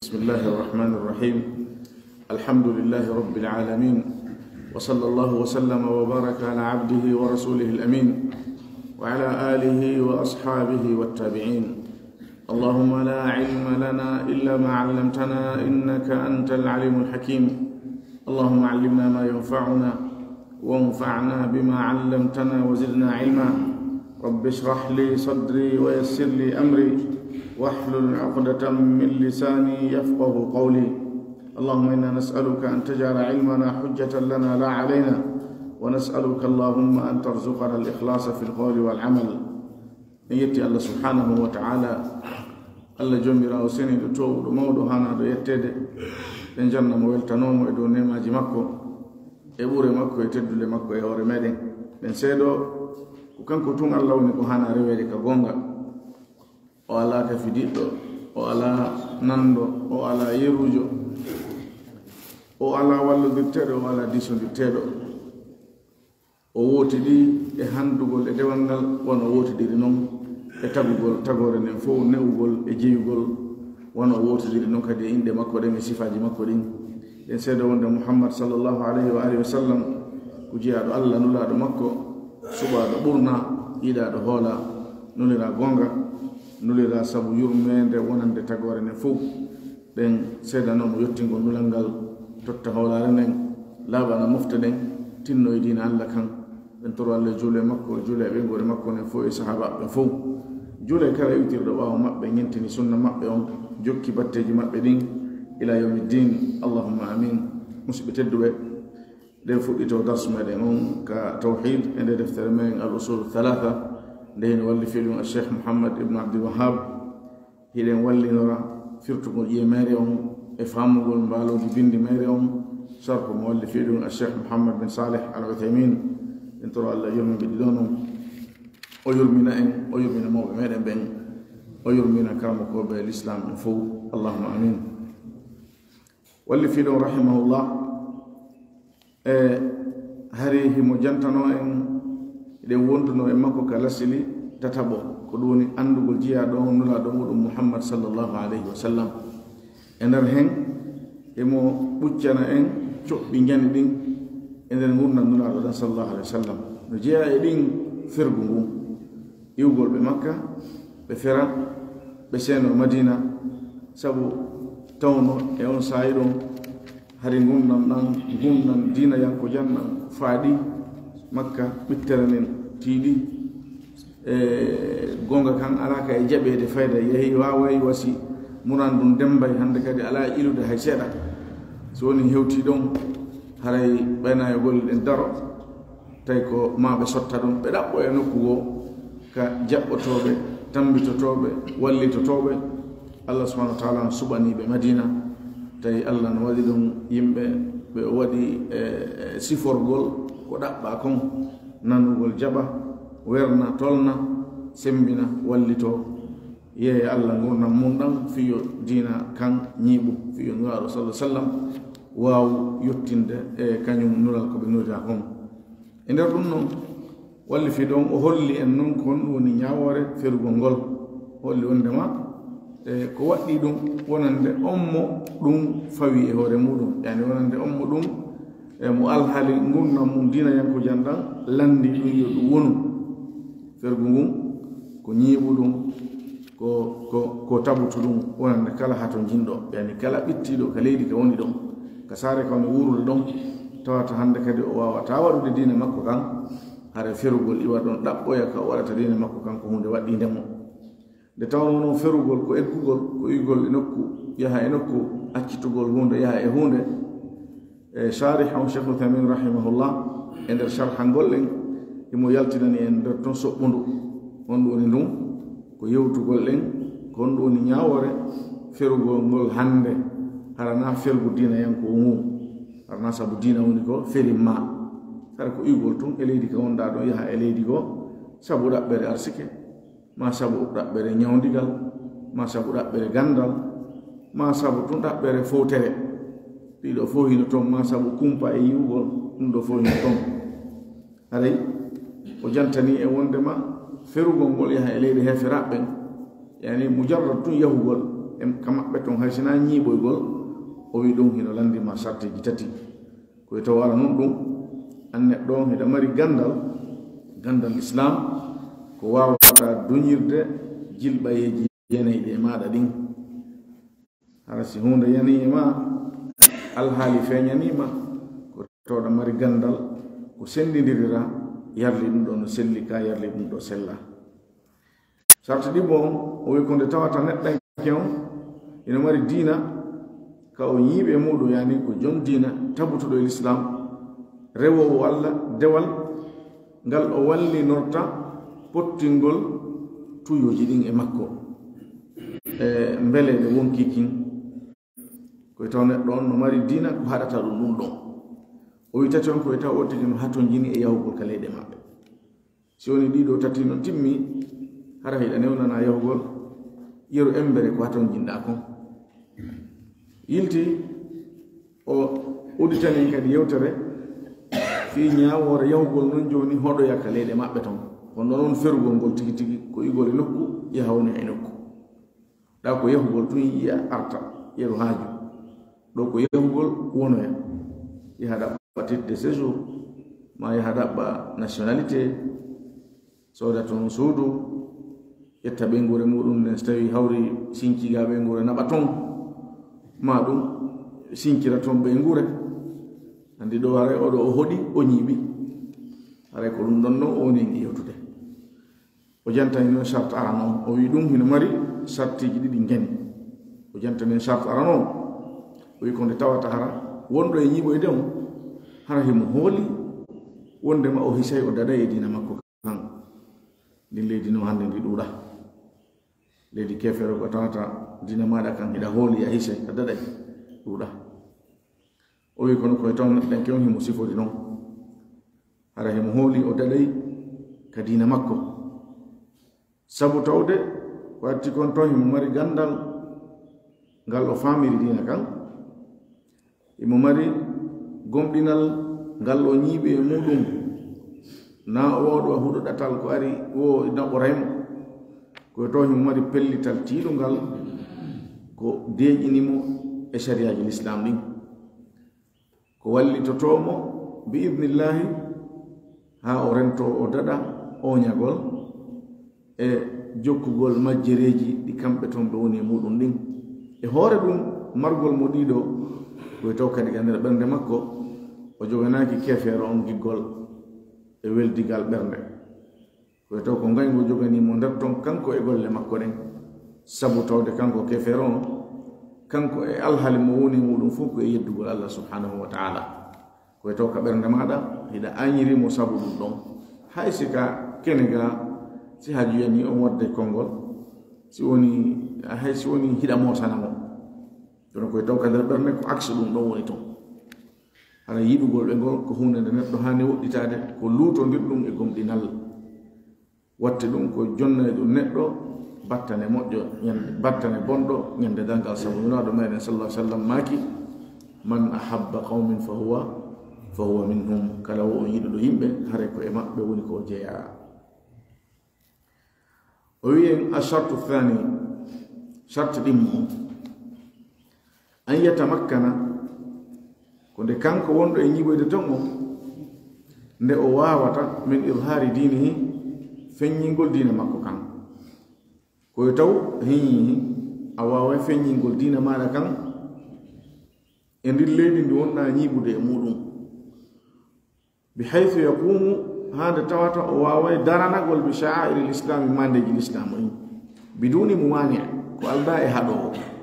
بسم الله الرحمن الرحيم. الحمد لله رب العالمين، وصلى الله وسلم وبارك على عبده ورسوله الأمين وعلى آله وأصحابه والتابعين. اللهم لا علم لنا إلا ما علمتنا إنك أنت العليم الحكيم. اللهم علمنا ما ينفعنا وانفعنا بما علمتنا وزدنا علما. رب اشرح لي صدري ويسر لي أمري واحلل عقدة من لساني يفقه قولي. اللهم إنا نسألك أن تجعل علمنا حجة لنا لا علينا، ونسألك اللهم أن ترزقنا الإخلاص في القول والعمل. يتي الله سبحانه وتعالى الله جميرا وسني تو موضوع هانا دو يتede en janna mo weltanomo e dow nemaji makko e ɓuure makko e teddude makko e hoore meɗen. ɓen seeɗo ko kanko tun Allah woni ko hana rewede ka gonga. O ala ka fidiɗɗo, o ala nando, o ala yerujo, o ala wallodirteɗo, o ala disodirteɗo. O wotiɗi e handugol e dewal ngal wono wotidiri noon e tagugol tagore nden fof, newugol e jeyugol wono wotidiri noon kadi e inde makko ɗen e sifaji makko ɗin. ɗen seeɗa wonde Muhammad sallallahu alayhi wa alihi wa sallam ko jeyaɗo Allah, nulaɗo makko, suɓaɗo ɓurna, yiɗaɗo hoola, nulira gonga, nulira sabu yurmede wonande tagore nden fof. ɗen seeɗa noon mo yettingol nulal ngal totta hawlare nden, laaɓana mofta ɗen, tinno e dina Allah kan. ɓen toro Allah juule makko, juule e ɓengore makko nden fof e sahaba ɓen fof. juule kala iwtirɗo ɓaawo maɓɓe, ñentini sunna maɓɓe on, jokki batteji maɓɓe ɗin ila yawmi ddin. Allahumma amin. musidɓe tedduɓe, nden fuɗɗito darsu meɗen on ka tawhid e nde deftere men al usul thalatha, nde hen walli fiɗum Cheikh Muhammad ibnu Abdul Wahhab. hiɗen wallinora firtugol ƴiyemere on e famugol mbalodi bindi mere on, sarko mo walli fiɗum Cheikh Muhammad bin Salih al Uthaymin. en toro Allah yurmiɓe ɗiɗo noon, o yurmina en, o yurmina mawɓe meɗen ɓen, o yurmina karmakoɓe l'islam en fof. Allahumma amin. walli fiɗum rahimahullah e hari himo jantano en eɗen wonduno e makko ka lasili tataɓo, ko ɗum woni andugol jiyaɗo on nulaɗo muɗum Muhammad sallallahu alayhi wa sallam. e nder hen emo ɓuccana en coɓɓi jani ɗin e nder gurdam nulaɗo ɗan sallallahu alayhi wa sallam. no jeeya e ɗin fergu ngun, iwgol ɓe Makka, ɓe fera, ɓe seeno Madina, sabu tawno e on saayi ɗon hari gurdam dina yanko jannan faaɗi Makka, ɓittere nen tiiɗi, e gonga kan alaka e jaɓede fayda, yehi wawayi wasi muran ɗum dembay, hande kadi ala ilude hay seeɗa. so woni hewti ɗon haray ɓaynayo golle ɗen daro, tawi ko maɓe sotta ɗum, ɓe ɗaɓɓo e nokku goo ka jaɓɓotoɓe, tambitotoɓe, wallitotoɓe. Allah subhanahu wa taala suɓaniɓe Madina, tawi Allah no waɗi ɗum yimɓe ɓe waɗi siforgol ko ɗaɓɓa kon, nanugol jaɓa, werna, tolna, sembina, wallito, yeeya Allah gurdam mum ɗan fiyo dina kan ñiiɓu, fiyo nuraɗo sallah sallam waaw yettinde e kañum nulal ko ɓe nurita kon. e nder ɗum noon walli fi ɗon o holli en noon ko honɗum woni ñawore ferugol ngol. holli wondema ko waɗɗi ɗum wonande onmo ɗum fawi e hoore muɗum, yani wonande onmo ɗum mo alhali gurdam mum dina yanko janɗan landi ɗum yo ɗum wonu fergu ngun, ko ñiiɓu ɗum, ko tabutu ɗum wonande kala hato jinɗo, yani kala ɓittiɗo ka leydi ka woni ɗon, ka saare ka woni wurude ɗon, tawata hande kadi o wawata waɗude dina makko kan, hara ferugol iwa ɗon ɗaɓɓoya ka o waɗata dina makko kan, ko hunde waɗɗindemo. nde tawno noon ferugol ko eggugol, ko igol e nokku yaha e nokku, accitugol hunde yaha e hunde. e sharih on Cheikh Uthaymin rahimahullah e nder sharha ngollen imo yaltinani en nder ton soɓɓundu, honɗum woni ndun ko yewtugol ɗen, ko honɗum woni ñawore ferugol ngol hande, harana fergu dina yanko ngu, harana sabu dina woni ko ferimma. hara ko igol tun e leydi ka wonɗa ɗon yaha e leydi goo, sabu ɗaɓɓere arsike, ma sabu ɗaɓɓere ñawdigal, ma sabu ɗaɓɓere gandal, ma sabu tun ɗaɓɓere fowtere, ɗiɗo fof hino toon, ma sabu kumpa e yiwgol, ɗum ɗo fof hino toon. haray o jantani e wondema ferugol ngol yaha e leydi heferaɓɓen, yani mujarrad tun yahugol kam beton haysina nyiboygol o wi dum hino landi ma sarti tati ko to wala non dum an neddo hida mari gandal islam ko wawata duñirde jilbayeji yenayde maɗa ɗin hara si hunde yanima alhaali feñanima ko tawɗa mari gandal ko sendidirira yarli ɗum ɗo no selli ka yarli ɗum ɗo sella sarti ɗi bon o wi konde tawata neɗɗanke on ina mari diina ka o yiiɓe muɗum yani ko jon diina tabutuɗo e l'islam rewowo allah dewal ngal o wallinorta pottingol tuyoji ɗin e makko e mbelede wonki kin koye taw neɗɗo on no mari diina ko haɗata ɗum ɗum ɗon o wi tati on koye taw o tigi no haton jini e yahugol ka leyɗe maɓɓe si woni ɗiɗo tati no timmi hara hiɗa newnana yahugol yeru embere ko haton jinɗa kon yilti o uditanen kadi yewtere fi ñawore yahugol non joni hoɗoya ka leyɗe maɓɓe ton kono noon ferugol ngol tigi tigi ko igol e nokku yahawne e nokku ɗa ko yahugol tun yiya arta yeru haaju ɗo ko yahugol wonoya yaha ɗaɓɓa titre de séjour ma yaha ɗaɓɓa nationalité soda toon suudu ƴetta ɓeygure muɗum nden so tawi hawri sinkiga ɓeygure naɓa ton ma ɗum sinkira toon ɓeygure andi ɗo haray oɗo o hoɗi o ñiiɓi haray ko ɗum ɗon no o woni e yewtude o jantani noon charte ara noon o wi ɗum hino mari sartiji ɗiɗi ngeni o jantani charte ara noon o wi konde tawata hara wonɗo e ñiiɓoyde on hara himo hooli wondema o hisay o daɗa e dina makko kan ndin leydi no hannde ndi ɗuuɗa leydi kefere ko tawata dina maɗa kan hiɗa hooli a hisay a daɗay ɗuuɗa o wi kono koye taw neɗɗanke on himo sifori noon hara himo hooli o daɗay ka dina makko sabu tawde ko atti kon to himo mari gandal ngal o famiri dina kan himo mari gomɗinal ngal o ñiiɓi e muɗum na oɗo huɗo ɗatal ko ari o naɓoraymo koye to himo mari pellital tiiɗungal ko deeƴinimo e sariyaji l'islam ɗin ko wallitotomo bi idnillahi ha o rento o daɗa oñagol e jokkugol majjereji ɗi kamɓe toon ɓe woni e muɗum ɗin e hoore ɗum margol mo ɗiɗo koye taw kadi gandira ɓernde makko o joganaki kefeere on giggol e weldigal ɓernde koye taw ko ngaygo joganimo nder ton kanko e golle makko ɗen sabu tawde kanko kefeere on kanko e alhali mo woni muɗum fof ko e yeddugol allah subhanahu wa taala koye taw ka ɓernde maɗa hiɗa añirimo sabu ɗum ɗon hay si ka kene ga si haaju yani on wadde konngol si woni hay si woni hiɗa motanamo kono koye taw ka nder ɓernde ko axe ɗum ɗon woni toon hara yiɗugol ɓe ngol ko hunde nde neɗɗo hani woɗɗitade ko luutondir ɗum e gomɗinal watte ɗum ko jonna ɗum neɗɗo battane moƴƴo battane bonɗo ñande dangal sabu nuraɗo meɗen sallah sallam maaki man ahabba qawmin fa huwa minhum kala wo on yiɗuɗo yimɓe hare ko e maɓɓe woni ko jeeya o wiyen achartu thani charte ɗimmo an yatamakkana ko nde kanko wonɗo e ñiɓoyde ton o nde o wawata min idhari dinihi feññingol diina makko kan koye taw hiñi a wawa feññingol diina maɗa kan e ndir leydi ndi wonɗa ñiɓude e muɗum bi haythu yaqumu hande tawata o waway daranagol bi sha'airi l'islami mandeji l'islam in biduni mumani ko alda e haɗowo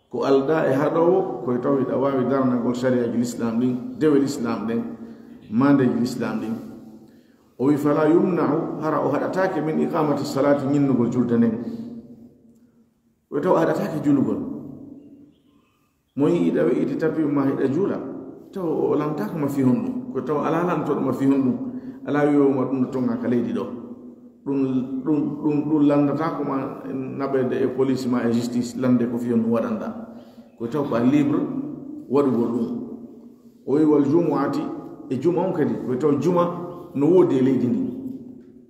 ko alda e haɗowo koye taw hiɗa wawi daranagol shariaji l'islam ɗin dewe l'islam ɗen mandeji l'islam ɗin o wi fala yumna'u hara o haɗatake min iqamati salati ñinnugol julde nden koye taw a haɗatake julugol mo yiɗa we'iti tapi ma hiɗa juula taw o lamtako ma fi honɗum koye taw ala lantoɗo ma fi honɗum ala wiyoma ɗum no tonga ka leydi ɗo ɗum landatako ma naɓede e police ma e justice lande ko fi honɗum waɗanɗa koye taw ko a libre waɗugol ɗum o wi wal jumuati e juma on kadi koye taw juma no woodi e leydi ndi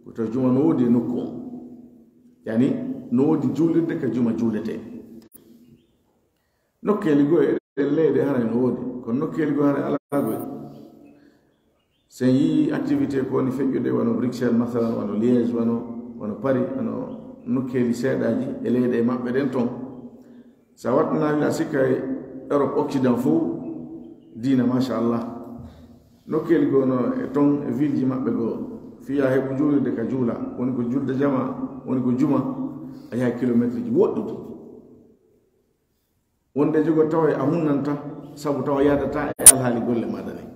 koye taw juma no woodi e nokku on yani no woodi juulirde ka juma juulete nokkeli go e leyde hara no woodi kono nokkeli go hara ala go sen yi activité ko ni feƴƴude wono Bruxelles masalan wono Liège wono Paris wono nokkeli seeɗaji e leyɗe e maɓɓe ɗen toon sa waɗanawi a sikka e Europe Occident fof diina machallah nokkeli go no e toon e ville ji maɓɓe goo fiya heɓo juulirde ka juula woni ko julde jama woni ko juma a yaha kilométre ji woɗɗude wonde jogo tawa a hunnanta sabu tawa yadata e alhaali golle maɗa ɗen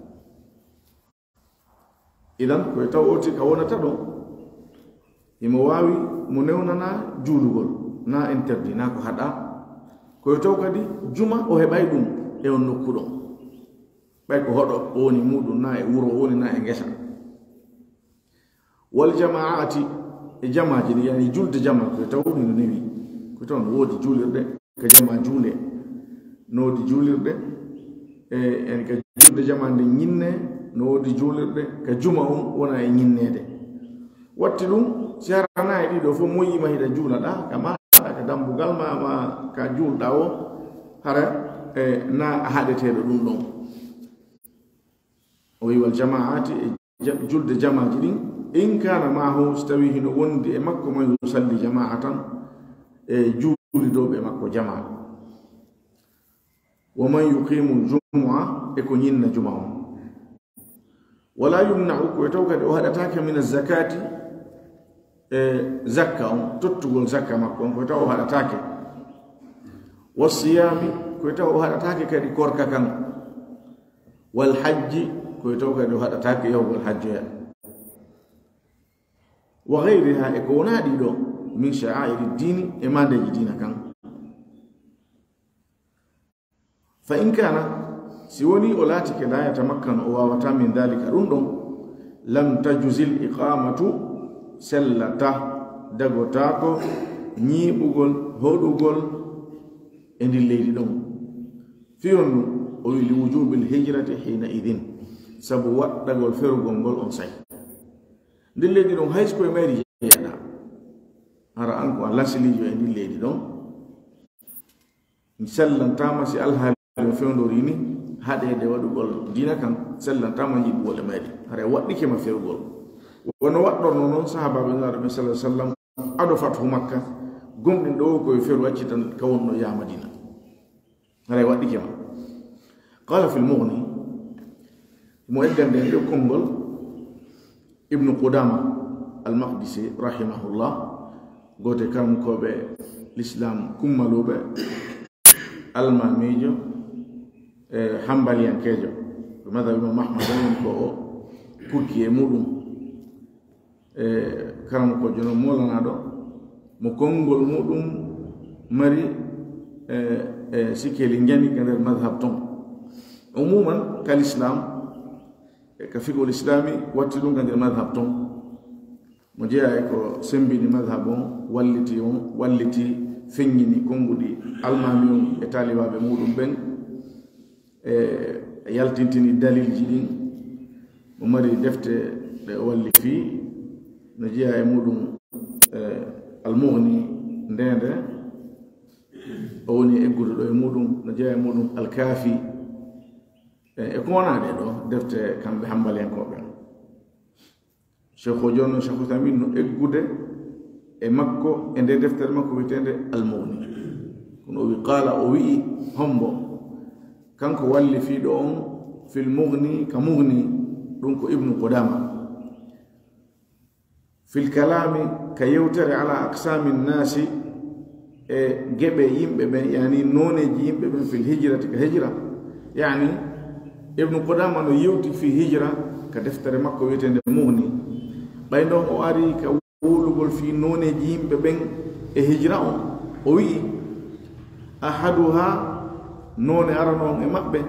idan koye taw oti ka wonata ɗon imo wawi mo newnana juulugol na interdit na ko haɗa koye taw kadi juma o heɓay ɗum e on nokku ɗon ɓay ko hoɗo o woni muɗum na e wuro woni na e ngesa wal jamaati e jamaji ɗi yani julde jama koye taw ɗum no newi koye taw no woodi juulirɗe ka jama juule no woodi juulirɗe en ka julde jama nde ñinne no woodi juulirɗe ka juma on wona e ñinnede watti ɗum si harana e ɗiɗo fof moƴƴima hiɗa juulaɗa ka maɗa ka dambugal ma ka juulɗa o hara na a haɗeteɗo ɗum ɗon o wi wal jamaati e julde jamaji ɗin in kana mahu so tawi hino wondi e makko man yusalli jama'a tan e juulidoɓe makko jama'a wa man yuqimu jumu'a e ko ñinna juma on wala yumna'u ko taw kadi o haɗatake min zakati e zakka on tottugol zakka makko on ko taw o haɗatake wasiyami ko taw o haɗatake kadi korka kan wal hajji ko taw kadi o haɗatake yawgol hajjoya wa ghayriha e ko wona ɗiɗo min sha'airi dini e mandeji dina kan fa in kana si woni o laatike la yatamakkanu o wawata min dalika ɗum ɗon lam tajuzil iqamatu sellata dagotako ñiiɓugol hoɗugol e ndi leydi ɗon fiyonnu o wi li wujubil hijrati hina idin sabu waɗɗagol ferugol ngol on say ndi leydi ɗon hayso koye mayri jeeyaɗa hara an ko a lasilijo e ndi leydi ɗon sellantama si alhaali o fewndori ni haɗede waɗugol dina kan sellantama yiɓugol e mayri hara waɗɗikema fewgol wono waɗɗorno noon sahabaɓe nulaɗo ɓe sallah sallam aɗo fathu makka gomɗin ɗo koye feru acci tan ka wonno ya madina hara waɗɗikema qala fil mughni mo eggande nde konngol ibnu qudama al-maqdisi rahimahullah gote kankoɓe l'islam kummaloɓe almamijo e hambaliyankejo ɗo madhab imam ahmad woni ko o kurki e muɗum e karam ko jono molanaɗo mo konngol muɗum mari sikkeli jani ka nder madhab ton umuman kal islam e ka figol islami watti ɗum ka nder madhab ton mo jeeya e ko sembini madhab on walliti feññini konnguɗi almami on e talibaɓe muɗum ɓen e yaltintini dalilji ɗin mo mari defte ɗe o walli fii no jeeya e muɗum almughni ndende o woni eggude ɗo e muɗum no jeeya e muɗum alkaafi e ko wonaɗe ɗo defte kamɓe hambaliyankoɓe cheikh o jonno cheikh utamin no eggude e makko e nde deftere makko wiyetende almughni kono o wi qala o wi'i hombo kanko walli fiiɗo on fil mughni ka mughni ɗum ko ibnu qudama fil kalami ka yewtere ala aqsami nnasi e geɓe yimɓe ɓen yani noneji yimɓe ɓen fil hijrati ka hijra yani ibnu qudama no yewti fi hijra ka deftere makko wiyetende mughni ɓay ɗon o ari ka wulugol fi noneji yimɓe ɓen e hijra on o wi'i ahaduha none aranon e maɓɓe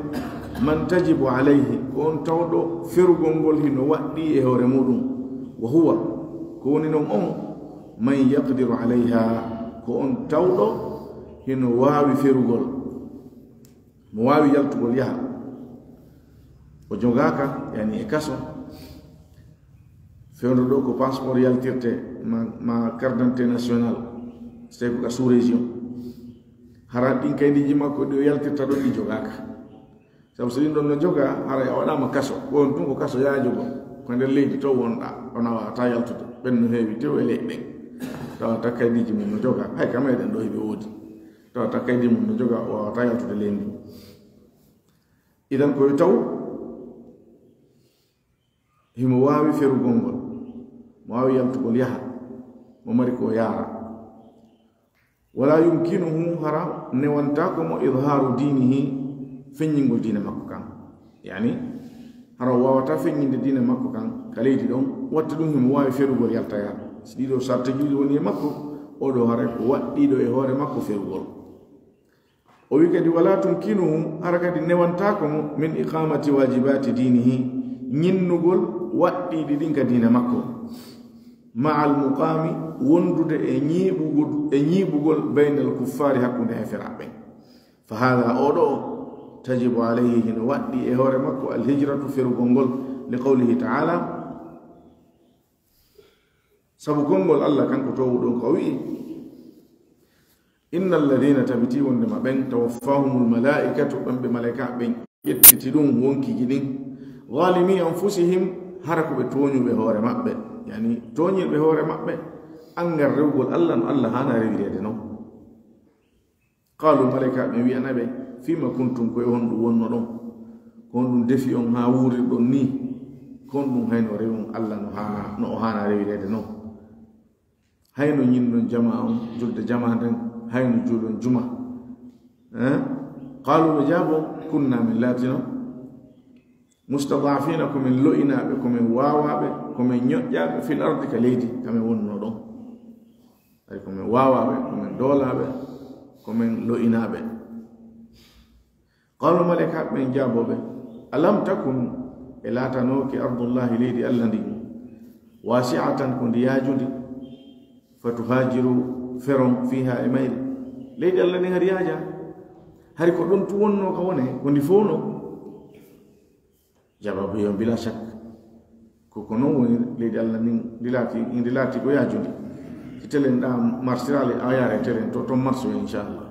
man tajibu alayhi ko on tawɗo ferugol ngol hino waɗɗi e hoore muɗum wa huwa ko woni noon on man yaqdiru alayha ko on tawɗo hino waawi ferugol mo waawi yaltugol yaha o jogaka yani e kaso fewndo ɗo ko passeport yaltirte ma carte d'identité national c'est ko ka sous région hara ɗin kaydiji makko ɗi o yaltirta ɗon ɗi jogaka sabu so ɗin ɗon no joga hara a waɗama kaso on tun ko kaso yaajogo ko nder leydi to wonɗa ona wawata yaltude ɓen no heewi tew e leyɗi ɗen tawata kaydiji mum no joga hay ka meɗen ɗo heɓe woodi tawata kaydi mum no joga o wawata yaltude leydi idan koye taw himo waawi ferugol ngol mo waawi yaltugol yaha mo mari ko yaara wala yumkinuhu hara newantako mo idharu dinihi feññingol diine makko kan yani hara wawata feññinde diine makko kan ka leydi ɗon watta ɗum himo waawi ferugol yalta yaha so ɗiɗo sartajiɗi woni e makko oɗo hara ko waɗɗiɗo e hoore makko ferugol o wi kadi wala tumkinuhu hara kadi newantako mo min iqamati wajibati dinihi ñinnugol waɗɗiɗi ɗin ka diine makko ma al muqami wondude e ñiɓugol bayna al kuffari hakkunde heferaɓe fa hada oɗo tajibu alayhi hino waɗɗi e hoore makko al hijratu ferugol ngol li qawlihi taala sabu konngol allah kanko towuɗon ko wi'i inna alladina tabiti wondema ɓen tawaffahumul malaikatu ɓen ɓe malaika ɓen ƴettiti ɗum wonkiji ɗin zalimi anfusihim hara ko ɓe toñuɓe hoore maɓɓe yani toñirɓe hoore maɓɓe angal rewgol allah no allah hana rewirede noon qalu malaika ɓe wiyanaɓe fima kuntum koye honɗum wonno ɗon ko honɗum defi on ha wurirɗon ni ko honɗum hayno rewon allah no o hana rewirede noon hayno ñinɗon jama on julde jama nden hayno juulon juma qalu ɓe jaabo kunna min laatino mustadafina komin lo'inaɓe komin wawaɓe komin ñoƴƴaɓe fil ardi ka leydi kamin wonno ɗon ay komin wawaɓe komin doolaɓe komin lo'inaɓe qalu malaika ɓen jaaboɓe alam takun e laatanoki ardullahi leydi allah ndi wasi'atan ko ndi yaajundi fatuhajiru feron fiha e mayri leydi allah ndi hari yaaja hari ko ɗon tu wonno ka wone ko ndi fowno jawabu yo bila shak ko non woni leydi allah ndi laati ko yaajundi si telen ɗa marsirale a yaare telen to ton marso inchallah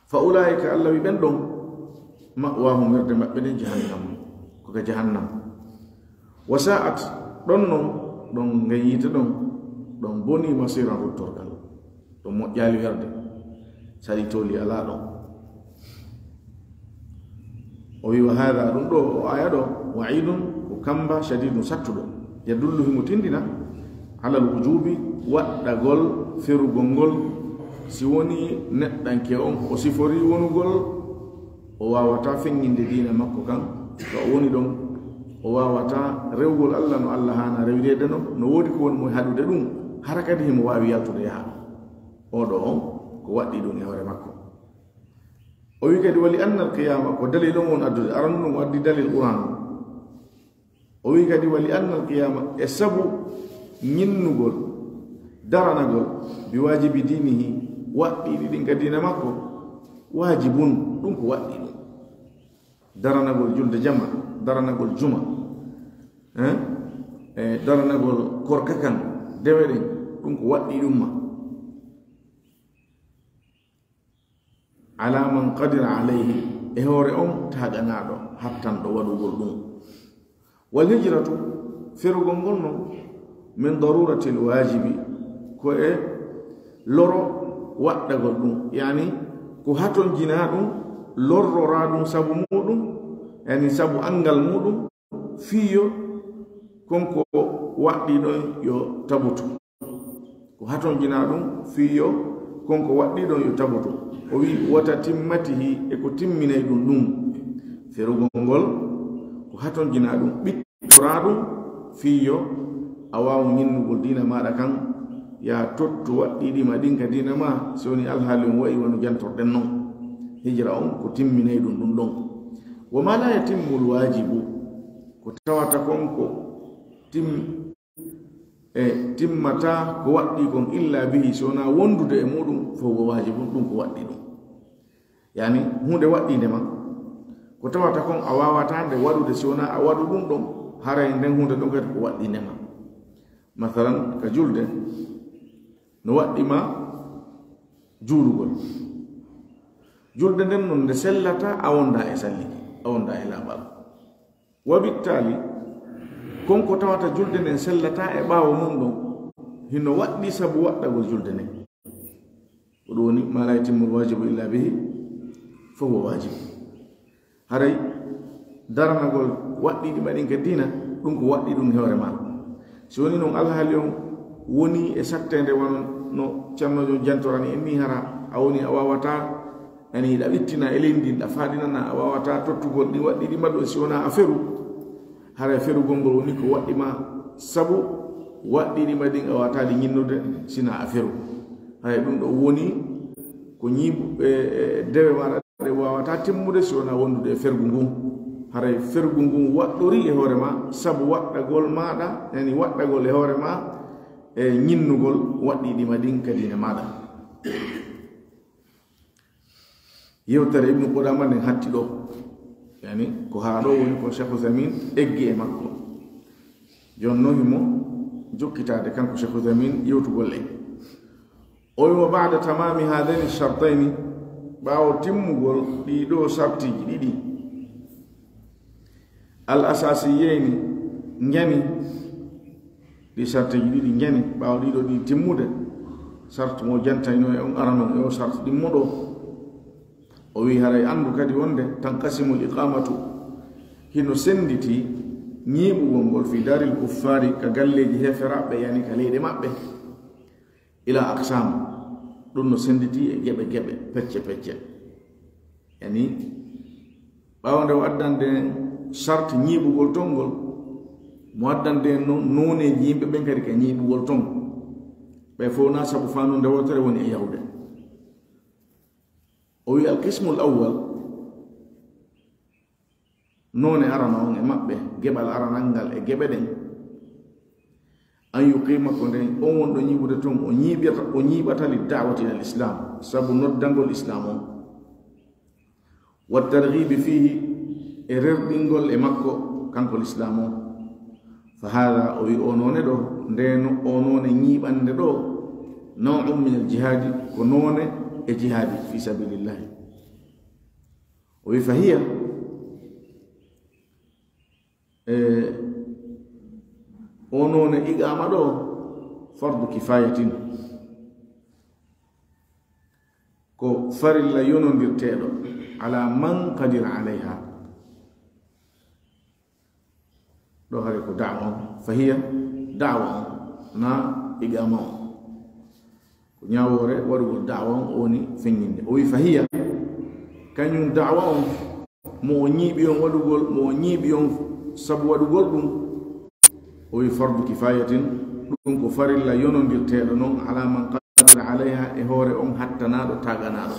fa ulaika allah wi ɓen ɗon ma'wahum werde maɓɓe ɗen jahannam koka jahannam wa sa'at ɗon non ɗon gayita ɗon boni masiran ruttorgal ɗon moƴƴali werde saɗi toli ala ɗon o wi wa hada ɗum ɗo o aya ɗo wa'idun ko kamba shadidun sattuɗo yadullu himo tindina ala alwujubi waɗɗagol ferugol ngol si woni neɗɗanke on o sifori wonugol o wawata feññinde diina makko kan to o woni ɗon o wawata rewgol allah no allah hana rewirede no woodi ko woni mo haɗude ɗum hara kadi himo wawi yaltude yaha oɗo on ko waɗɗi ɗum e hoore makko o wi kadi wali anna alqiyama ko dalil on won addude arandu ɗum addi dalil quran o wi kadi wali anna alqiyama e sabu ñinnugol daranagol bi wajibi dinihi waɗɗiɗi ɗin ka diina makko wajibun ɗum ko waɗɗi ɗum daranagol julde jama daranagol juma e daranagol korka kan dewe ɗen ɗum ko waɗɗi ɗum ma ala man qadira alayhi e hoore on taaganaɗo hattanɗo waɗugol ɗum wal hijratu ferugol ngol noon min darurati l wajibi ko e loro waɗɗagol ɗum yani ko haton jina ɗum lorrora ɗum sabu muɗum yani sabu angal muɗum fiyo konko waɗɗiɗon yo tabutu ko haton jina ɗum fiyo konko waɗɗiɗon yo tabutu o wi wata timmatihi e ko timminay ɗum ɗum ferugol ngol ko haton jina ɗum ɓittora ɗum fiyo a wawa ñinnugol diina maɗa kan ya tottu waɗɗiɗima ɗin ka diina ma so woni alhaali on wayi wonu jantorɗen noon hijra on ko timminay ɗum ɗum ɗon wa ma la yatimmu lwajibu ko tawata konko timmata ko waɗɗi kon illa bihi sowona wondude e muɗum fo wo wajibum ɗum ko waɗɗi ɗum yani hunde waɗɗindema ko tawata kon a wawata nde waɗude sowona a waɗu ɗum ɗon haray nden hunde ɗon kadi ko waɗɗindema mathalan ka julde no waɗɗima juulugol julde nden non nde sellata a wonda e salliki a wonda e laaɓal wabittali konko tawata julde nden sellata e ɓaawo mum ɗon hino waɗɗi sabu waɗɗagol julde nden ko ɗum woni ma la yatimmul wajibu illa bihi fo huwa wajibu haray daranagol waɗɗiɗi mbaɗin ka dina ɗum ko waɗɗi ɗum hewre ma si woni noon alhaali on woni e sattede wonon no ceernojo jantorani en ni hara a woni a wawata ani ɗa ɓittina e leydi ɗa faɗinana a wawata tottugol ɗi waɗɗiɗi mbaɗo si wona a feru haray ferugol ngol woni ko waɗɗima sabu waɗɗiɗi mbaɗin a wawataɗi ñinnude sina a feru haray ɗum ɗo woni ko ñiibu dewe maɗa ɗe wawata timmude si wona wondude e fergu ngun haray fergu ngun waɗɗori e hoore ma sabu waɗɗagol maɗa yani waɗɗagol e hoore ma e ñinnugol waɗɗiɗi maɗin kadi ne maɗa yewtere ibnu qudama nden hatti ɗo yani ko haa ɗo woni ko cheikh usamin eggi e makko jonnohimo jokkitade kanko cheikh usamin yewtugol en o wimo bada tamami hadaini chartaini ɓaawo timmugol ɗiɗo sartiji ɗiɗi al asasiyeyni ñami ɗi sartiji ɗiɗi ñami ɓaawo ɗiɗo ɗi timmude sart mo jantayno e on arano e o sart ɗimmoɗo o wi haray andu kadi wonde tankasimul iqamatu hino senditi ñiiɓugol ngol fi daril kuffari ka galleji heferaɓe yani ka leyɗe maɓɓe ila aqsam ɗum no senditi e geɓe geɓe pecce pecce yani ɓawde o addande charte ñiiɓugol ton ngol mo addande noneji yimɓe ɓen kadi ka ñiiɓugol ton ɓe fof na sabu fanude wotere woni e yahde o wi alqismul awwal none arana on e maɓɓe geɓal aranal ngal e geɓe ɗen an yuqima ko nden on wonɗo ñiɓude toon o ñiiɓata li dawati al islam sabu noddangol islam on wa targhibi fihi e rerɗingol e makko kanko l'islam on fa hada o wi o none ɗo ndeno o none ñiiɓande ɗo naw'un min al jihadi ko none e jihadi fi sabilillahi o wi fa hiya o none iqama ɗo fardu kifayatin ko farilla yonondirteɗo ala man qadira alayha ɗo hari ko dawa on fa hiya dawa on na iqama on ko ñawore waɗugol dawa on o woni feññinde o wi fa hiya kañum dawa on mo o ñiiɓi on waɗugol mo o ñiiɓi on sabu waɗugol ɗum o wi fardu kifayatin ɗum ko farilla yonondirteɗo noon ala man qadira alayha e hoore on hattanaɗo taganaɗo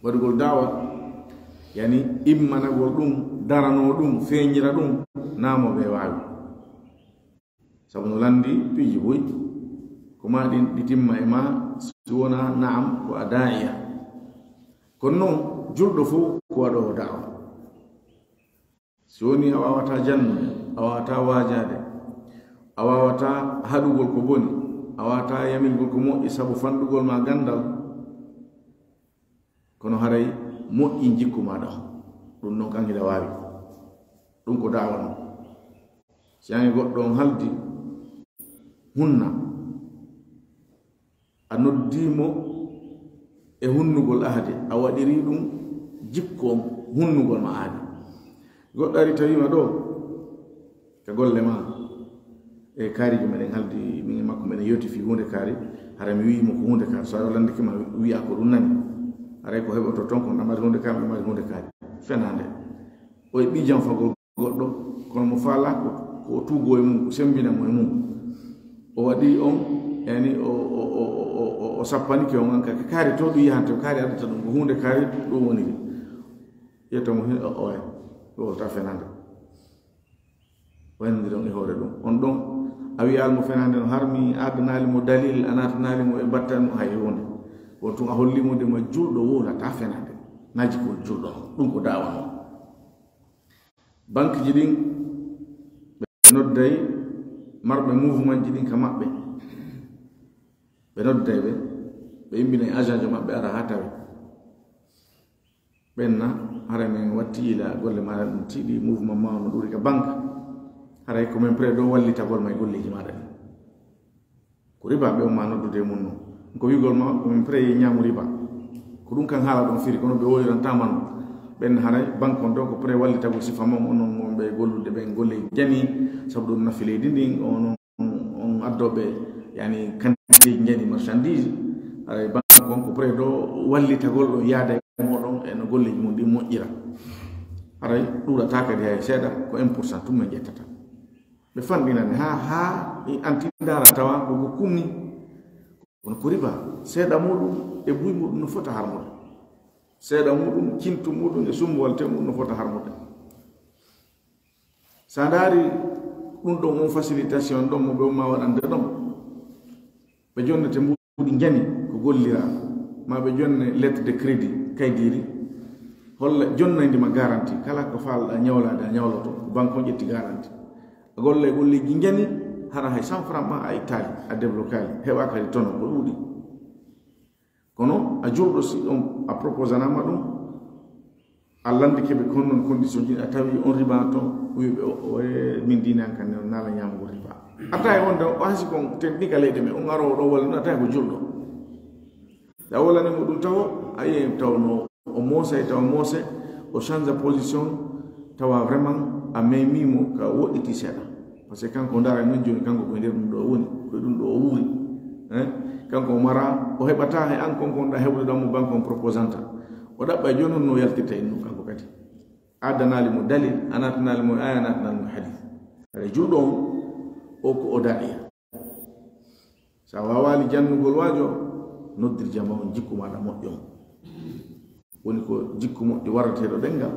waɗugol dawa yani immanagol ɗum darano ɗum feeñira ɗum namoɓe wawi sabu no landi piiji boyi ko ma ɗi timma e ma si wona naam ko a da'iya kono noon julɗo fof ko waɗowo dawa si woni a wawata jannude a wawata wajade a wawata haɗugol ko boni a wawata yamilgol ko moƴƴi sabu fanɗugol ma gandal kono haray moƴƴi jikku maɗa ɗum noon kankida wawi ɗum ko dawa noon si yangi goɗɗo on haldi hunna a noddimo e hunnugol ahde a waɗiri ɗum jikku on hunnugol ma ahde goɗɗo ari tawima ɗo ka golle ma e kaariji meɗen haldi min e makko meɗen yewti fi hunde kaari hara mi wiyimo ko hunde kaari so a landikima wiya ko ɗum nani haray ko heɓoto toon ko ɗamati hunde kaari ɗamati hunde kaari fenande o e ɓijam fagol goɗɗo kono mo faala ko tuugo e mum ko sembinamo e mum o waɗi on yani o sappanike on anka kaari to ɗum yahante kaari addata ɗum ko hunde kaari ɗum woniri yettomo oya ɗowolta fenande wayndiri on e hoore ɗum on ɗon a wiyalmo fenande no harmi addanalimo dalil a natanalimo e battanmo hay hunde won tun a hollimo de ma julɗo wolata fenande naji ko julɗo ɗum ko dawa on banque ji ɗin ɓe nodday marɓe mouvement ji ɗin ka maɓɓe ɓe nodday ɓe imbina agent jo maɓɓe ara ha tawe benna hare men wattila golle ma dum tidi mouvement ma no duri ka banque hare ko men pre do wallita gol may golleji ma dum ko riba be ma no dude munno ko wigol ma ko men pre nyaamu riba ko dum kan hala don firi kono be woli ran taman ben hare banque on do ko pre wallita gol sifa mom onon mo be gollude be golle jani sabu dum nafile dinding on addobe yani kanti jani marchandise hare banque on ko pre do wallita gol do yaade modon e no golleji mun di moƴƴira haray ɗuurata kadi hay seeɗa ko 1% tum no ƴettata ɓe fanɗinani ha anti ndara tawa koko kumni kono ko riba seeɗa muɗum e buy muɗum no fota harmude seeɗa muɗum cintu muɗum e sumbolte muɗum no fota harmude sa ndaari ɗum ɗon on facilitation ɗon mo ɓe ma waɗande ɗon ɓe jonnete mbuɗi jani ko gollira ma ɓe jonne lettre de crédit kaydiri holla jonnaydima garanti kala ko falɗa ñawlade a ñawloto banque o ƴetti garanti a golle golleji jani hara hay 100 francs ma a ittali a déblocali heɓa kadi tono ko ɗuuɗi kono a jurɗo si on a proposanama ɗum a landikeɓe kon noon condition ji a tawi on riba to wiɓe min dinan kan ne nala ñamugo riba atta e wonde o hasi kon technique leyɗe men on aro ɗo walla ɗum atta ko julɗo da wollanimo ɗum tawa ayi tawno o moosa tawa moose o change position tawa vraiment a memimo ka woɗɗiti seeɗa par ce que kanko dara non joni kanko koye nder ɗum ɗo woni koye ɗum ɗo o wuuri kanko o mara o heɓata he an kon gonɗa heɓudeɗammo banque on proposanta o ɗaɓɓa joni on no yaltirta en ɗum kanko kadi addanalimo dalil a natanalimo aya natanalimo hadith aɗa julɗo on o ko o daɗiya sa wawali jannugol waajo noddir jama on jikku maɗa moƴƴo on woni ko jikku moƴƴo warateɗo ɗengal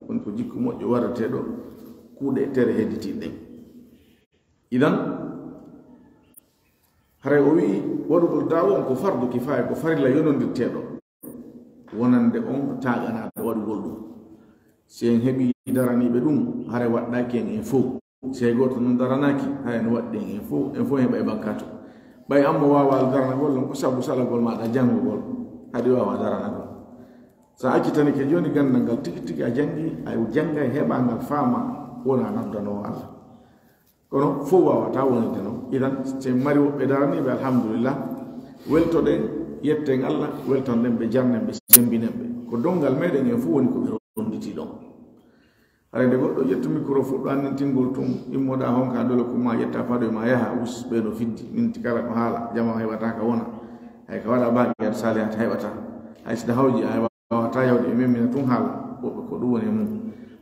woni ko jikku moƴƴo warateɗo kuuɗe tere hedditiɗe ɗen idan haray o wi waɗugol dawo on ko fardu kifaya ko farilla yonondirteɗo wonande on taƴanaɗo waɗugol ɗum si en heeɓi daraniɓe ɗum haray waɗɗaki en fof si goto noon daranaki hay no waɗɗi en fof heeɓa e bakkato ɓay ammo wawa daranagol ɗon ko sabu salagol maɗa janngugol haɗi wawa daranagol sa accitani ke joni gandal ngal tigi tigi a jangi a janga e heɓangal faama wona nabdanowo allah kono fof wawata wonide noon idan so mari woɓɓe daraniɓe alhamdulillah weltoɗen yetten allah weltonɗen ɓe jarnen ɓe sembinen ɓe ko dongal meɗen en fof woni koɓe ronditi ɗon haɗa nde goɗɗo ƴettu micro fuɗɗo annintingol tum immoɗa honka dole kuma ƴetta paɗo ma yaha us ɓeɗo fiddi minti kala ko haala jama heɓata ka wona hay ka waɗa baaki yat salihat heɓata hay sida hawji a wawata yawde e memmina tun haala woɓɓe ko ɗum woni e mum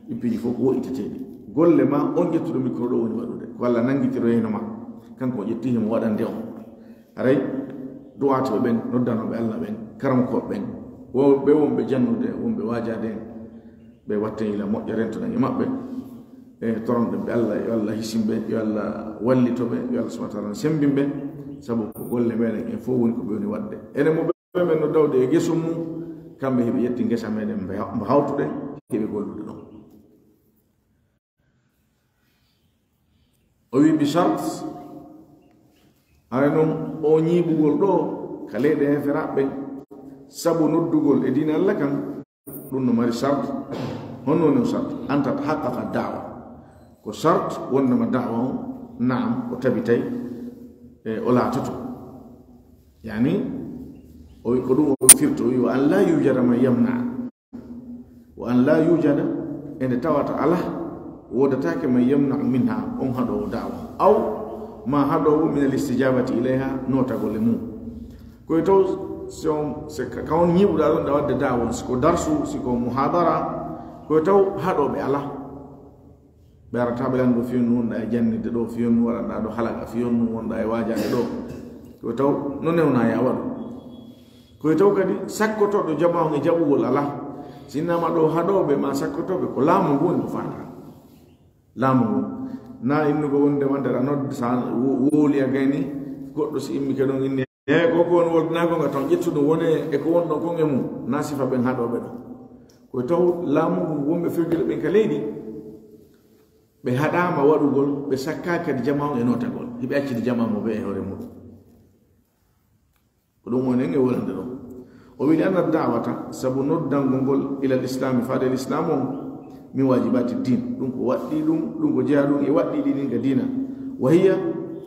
ɓippiji fof ko woɗɗiteteɗi golle ma on ƴettuɗo micro ɗo woni waɗude ko allah nangitiro heno ma kanko o ƴetti himo waɗande on haray duwatoɓe ɓen noddanoɓe allah ɓen karamkoɓe ɓen ɓe wonɓe jannude wonɓe wajade en ɓe watte ila moƴƴa rentoɗen e maɓɓe e toronɗen ɓe allah yo allah hisimɓe yo allah wallitoɓe yo allah subahana taala sembimɓe sabu ko golle meɗen en fof woni ko ɓe woni waɗde enen mo ɓe men no dawde e gesum mum kamɓe heɓe ƴetti gesa meɗen mbo hawtuɗe heɓe gollude ɗon o wi bi charte ara noon o ñiɓugol ɗo ka leyɗe heferaɓe sabu noddugol e dina allah kan ɗum no mari charte honno no charte anta haqqaqa dawa ko charte wonnama dawa o naam o tabitay e o laatoto yani o wi ko ɗum o firto o wi wa an la yujada man yamna wa an la yujada ende tawata ala wodatake man yamna minha on haɗowo dawa aw ma haɗowo min al istijabati ilayha notagolle mum koye taw se kawon ñiɓuɗa ɗon ɗa wadde dawon siko darsu siko muhadara koye taw haɗoɓe ala ɓe arata ɓe lanndo fiyonnu wonɗa e jannide ɗo fiyonnu waɗanɗa ɗo halaga fiyonnu wonɗa e wajade ɗo koye taw no newna ya waɗu koye taw kadi sakkotoɗo jama on e jaɓugol ala sinnama ɗo haɗoɓe ma sakkotoɓe ko laamu ngu woni ko fata laamu ngu na innugo wonde wandera nodde sa wooliya gayni goɗɗo si immi ke ɗon inni eyi koko woni woldinagonga taw ƴettuɗo wone e ko wonɗon kon e mum na sifa ɓen haɗoɓe ɗon koye taw laamu ngu wonɓe firgile ɓen ka leydi ɓe haɗama waɗugol ɓe sakka kadi jama on e notagol hiɓe accide jama mo ɓe e hoore muɗum ko ɗum woni en e wolande ɗon ومن أن الدعوة سبنود دنقل إلى الإسلام فهذا الإسلام من واجبات الدين دونك وادي دونك جادون يوادي دين كدينا وهي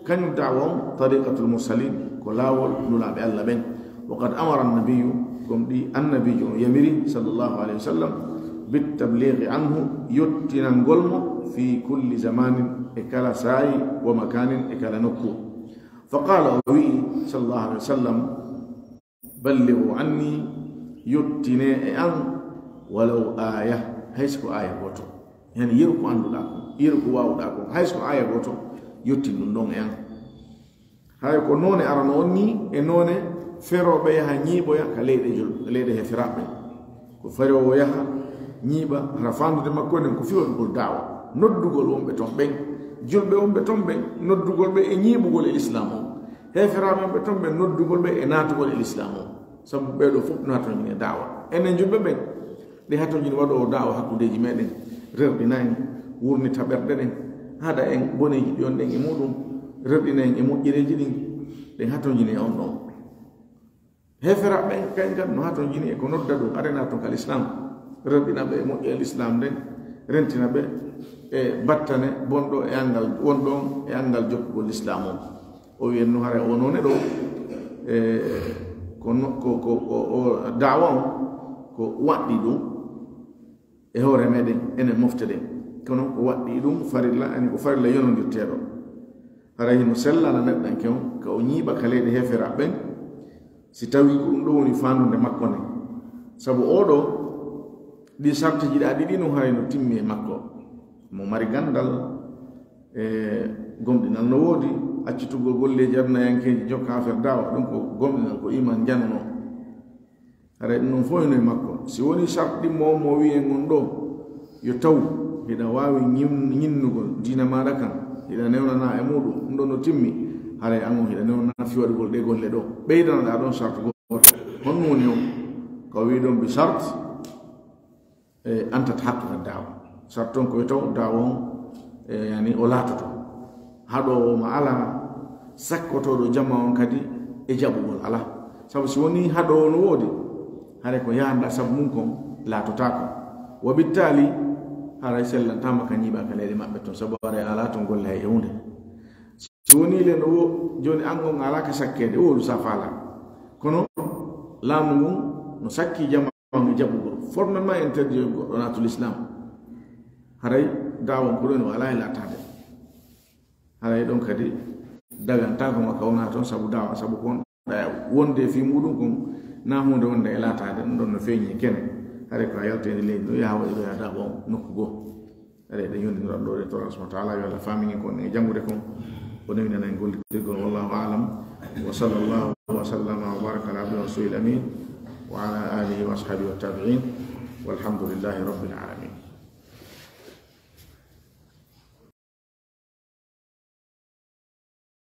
كان الدعوة طريقة المرسلين كلاول نلا بالله بين وقد أمر النبي كم دي النبي يمري صلى الله عليه وسلم بالتبليغ عنه يتنا نقولم في كل زمان إكلا ساي ومكان إكلا نكو فقال وي صلى الله عليه وسلم بلغوا عني يتنا أن ولو آية هيسكو آية بوتو يعني يركو أندو داكو يركو واو داكو هيسكو آية بوتو يتنا ندون أن هاي ko none arano onni e none feroɓe yaha ñiiɓoya ka leyɗe he firaɓe ko farowo yaha ñiiɓa hara fandude makko enen ko fiwaɗugol dawa noddugol wonɓe ton ɓen julɓe wonɓe ton ɓen noddugol ɓe e ñiiɓugol e l'islam o heferaɓe wonɓe ton ɓen noddugol ɓe e natugol e l'islam o sabu ɓeɗo fof no hatoñine dawa enen julɓe ɓen ɗe hatoñine waɗo dawa hakkudeji meɗen rerɗina en wurnita ɓerɗe ɗen haɗa en boneji ɗi on ɗen e muɗum rerɗina en e moƴƴereji ɗin ɗen hatoñine on ɗon heferaɓe ɓen kañ kam no hatoñini e ko nodda ɗum arena ton kal islam rerɗina ɓe e moƴƴe l'islam nden rentina ɓe e battane bonɗo e angal wonɗon e angal jokkugol l'islam o o wiyen no hara o none ɗo ko dawa o ko waɗɗi ɗum e hoore meɗen enen mofte ɗen kono ko waɗɗi ɗum farilla ani ko farilla yonodirteɗo hara hino sellana neɗɗanke on ka o ñiiɓa ka leyɗe heferaɓe ɓen si tawi ko ɗum ɗo woni fandude makko ne sabu oɗo ɗi sartiji ɗa ɗiɗi no hayno timmi e makko mo mari gandal e gomɗinal no woodi accitugol golleji adnayankeji jokka affaire dawa ɗum ko gomɗinal ko iman janno hara ɗum noon fof hino e makko si woni sart ɗimmo mo wiyen on ɗo yo taw hiɗa wawi ñinnugol dina maɗa kan hiɗa newnana e muɗum ɗum ɗo no timmi haray an o hiɗa newnana fiwaɗugol ɗe golle ɗo ɓeydanaɗa ɗon sart goto honno woni on ko wi ɗon bi sart e antata hakkuta dawa sart on koye taw dawa on yani o laatoto haɗowo ma ala sakkotoɗo jamma on kadi e jaɓugol ala sabu si woni haɗowo no woodi haray ko yahanɗa sabu mum kon laatotako wa bittali haray sellantama ka ñiiɓa ka leyɗe maɓɓe toon sabu aray ala ton golle hay e hunde si woni le no wo joni an on alaka sakkede wolu sa faala kono laamu ngun no sakki jamma on e jaɓugol formellement interdit goɗɗo natul islam haray dawon ko ɗon o ala e latade haray ɗon kadi dagantako makka wona toon sabu dawa sabu kon ɗaya wonde fi muɗum kon na hunde wonde e latade ɗum ɗon no feeñi kene haray ko a yaltede leydi ɗo yaha waɗi ɗo ya dawa on nokku goo haray ɗe yondinoɗan ɗo ɗe toran subhanahu wa taala yo allah famini kon e janngude kon o newinana en gollitirgol wallahu alam wa sallallahu wa sallama wa baraka ala abdihi rasulil amin wa ala alihi wa ashabihi wa tabi'in walhamdulillahi rabbil alamin